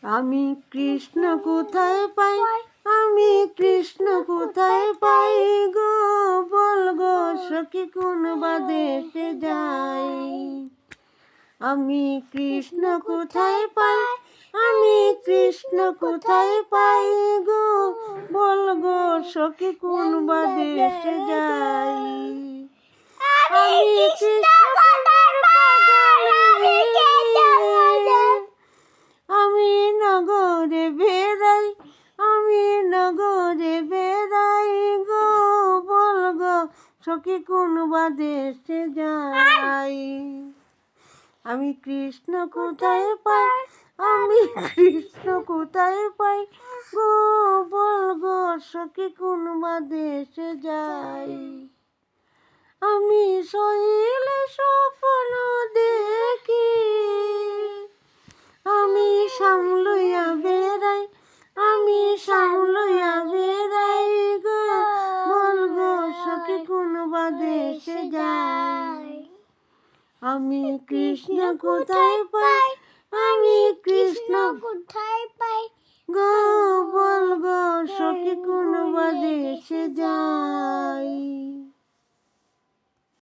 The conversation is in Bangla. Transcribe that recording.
আমি কৃষ্ণ কোথায় পাই, আমি কৃষ্ণ কোথায় পাই গো, বল গো সখী কোন বা দেশে যাই। আমি কৃষ্ণ কোথায় পাই, আমি কৃষ্ণ কোথায় পাই গো, বল গো সখী কোন বা দেশে যাই। আমি কৃষ্ণ আমি নগরে বেড়াই, আমি নগরে বেড়াই গো, বল গো সখী কোন বা দেশে যাই। আমি কৃষ্ণ কোথায় পাই, আমি কৃষ্ণ কোথায় পাই গো, বল গো সখী কোন বা দেশে যাই। আমি শৈলে স্বপ্ন দেখি, আমি সামলইয়া বেড়াই, আমি সামলইয়া বেড়াই গো, বল গো সখী কোন বা দেশে যাই। আমি কৃষ্ণ কোথায় পাই, আমি কৃষ্ণ কোথায় পাই গো,